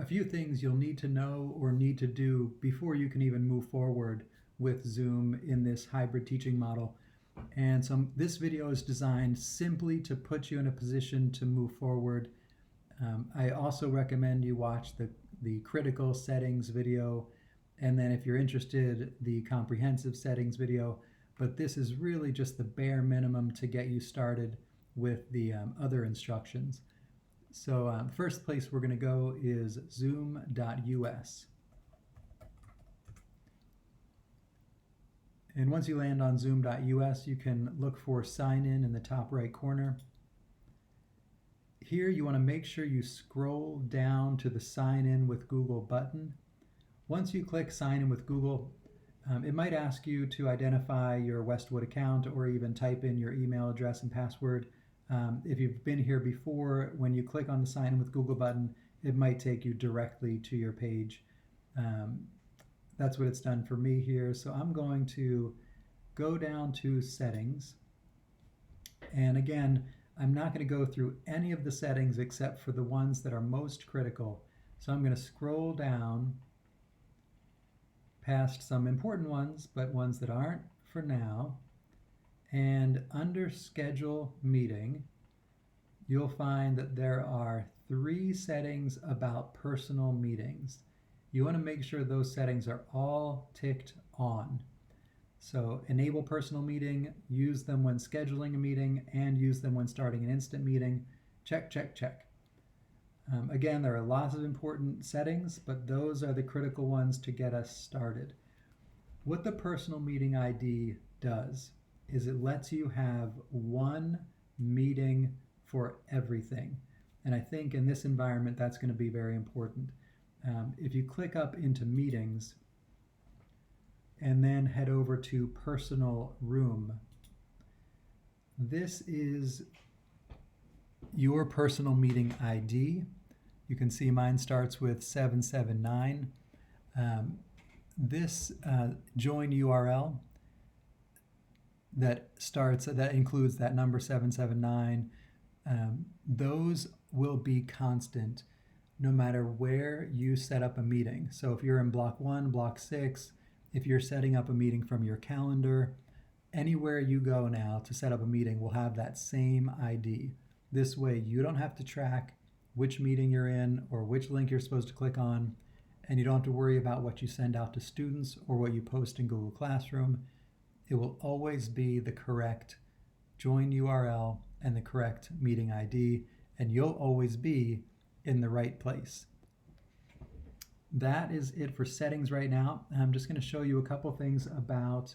a few things you'll need to know or need to do before you can even move forward with Zoom in this hybrid teaching model. And so this video is designed simply to put you in a position to move forward. I also recommend you watch the critical settings video, and then if you're interested, the comprehensive settings video. But this is really just the bare minimum to get you started with the other instructions. So the first place we're going to go is zoom.us. And once you land on zoom.us, you can look for sign in the top right corner. Here you want to make sure you scroll down to the sign in with Google button. Once you click sign in with Google, it might ask you to identify your Westwood account or even type in your email address and password. If you've been here before, when you click on the sign in with Google button, it might take you directly to your page. That's what it's done for me here. So I'm going to go down to settings. And again, I'm not going to go through any of the settings except for the ones that are most critical. So I'm going to scroll down past some important ones, but ones that aren't for now. And under schedule meeting, you'll find that there are 3 settings about personal meetings. You want to make sure those settings are all ticked on. So enable personal meeting, use them when scheduling a meeting, and use them when starting an instant meeting. Check, check, check. Again, there are lots of important settings, but those are the critical ones to get us started. What the personal meeting ID does is it lets you have one meeting for everything. And I think in this environment, that's going to be very important. If you click up into meetings and then head over to personal room, this is your personal meeting ID. You can see mine starts with 779. This join URL that includes that number 779. Those will be constant no matter where you set up a meeting. So if you're in block 1, block 6, if you're setting up a meeting from your calendar, anywhere you go now to set up a meeting will have that same ID. This way you don't have to track which meeting you're in or which link you're supposed to click on, and you don't have to worry about what you send out to students or what you post in Google Classroom. It will always be the correct join URL and the correct meeting ID, and you'll always be in the right place. That is it for settings right now. I'm just going to show you a couple things about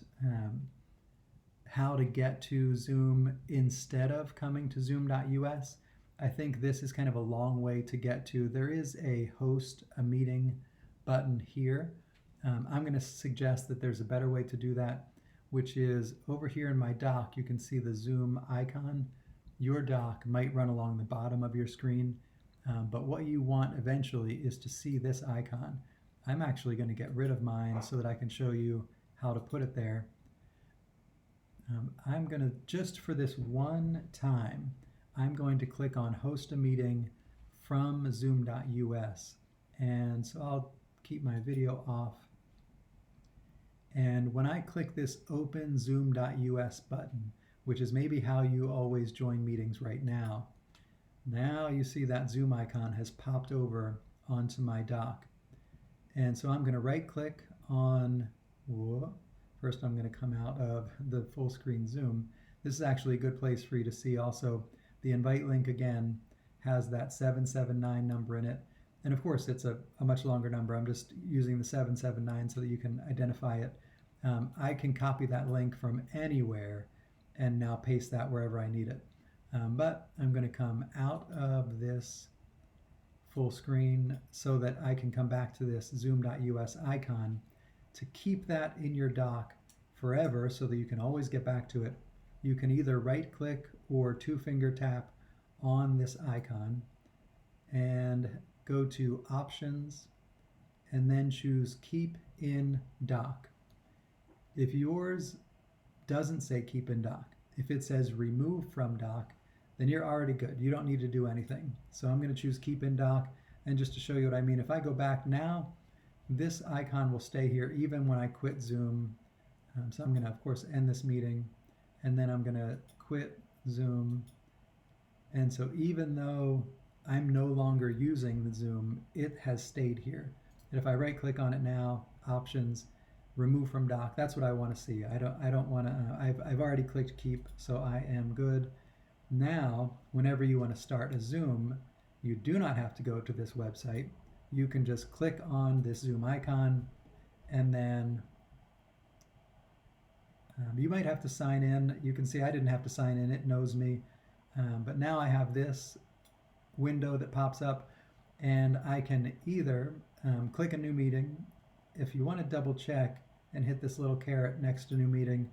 how to get to Zoom instead of coming to zoom.us. I think this is kind of a long way to get to. There is a host a meeting button here. I'm going to suggest that there's a better way to do that, which is over here in my dock, you can see the Zoom icon. Your dock might run along the bottom of your screen, but what you want eventually is to see this icon. I'm actually going to get rid of mine so that I can show you how to put it there. I'm going to, just for this one time, I'm going to click on host a meeting from zoom.us. And so I'll keep my video off. And when I click this open zoom.us button, which is maybe how you always join meetings right now, now you see that Zoom icon has popped over onto my dock. And so I'm going to right click on, first I'm going to come out of the full screen Zoom. This is actually a good place for you to see also the invite link again has that 779 number in it. And of course it's a much longer number. I'm just using the 779 so that you can identify it. I can copy that link from anywhere and now paste that wherever I need it. But I'm going to come out of this full screen so that I can come back to this zoom.us icon. To keep that in your dock forever so that you can always get back to it, you can either right click or 2-finger tap on this icon and go to options and then choose keep in dock. If yours doesn't say keep in dock, if it says remove from dock, then you're already good. You don't need to do anything. So I'm going to choose keep in dock. And just to show you what I mean, if I go back now, this icon will stay here even when I quit Zoom. So I'm going to, of course, end this meeting, and then I'm going to quit Zoom. And so even though I'm no longer using the Zoom, it has stayed here. And if I right click on it now, options, remove from dock, that's what I want to see. I don't want to, I've already clicked keep, so I am good. Now, whenever you want to start a Zoom, you do not have to go to this website. You can just click on this Zoom icon, and then you might have to sign in. You can see I didn't have to sign in, it knows me. But now I have this window that pops up, and I can either click a new meeting. If you want to double check and hit this little caret next to new meeting,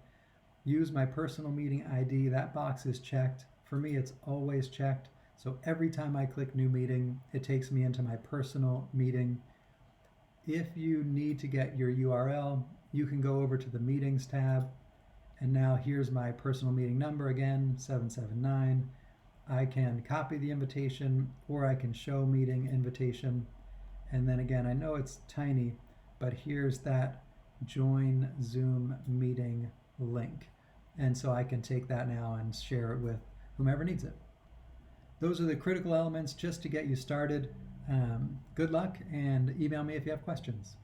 use my personal meeting ID. That box is checked. For me, it's always checked. So every time I click new meeting, it takes me into my personal meeting. If you need to get your URL, you can go over to the meetings tab. And now here's my personal meeting number again, 779. I can copy the invitation, or I can show meeting invitation. And then again, I know it's tiny, but here's that join Zoom meeting link. And so I can take that now and share it with whomever needs it. Those are the critical elements just to get you started. Good luck, and email me if you have questions.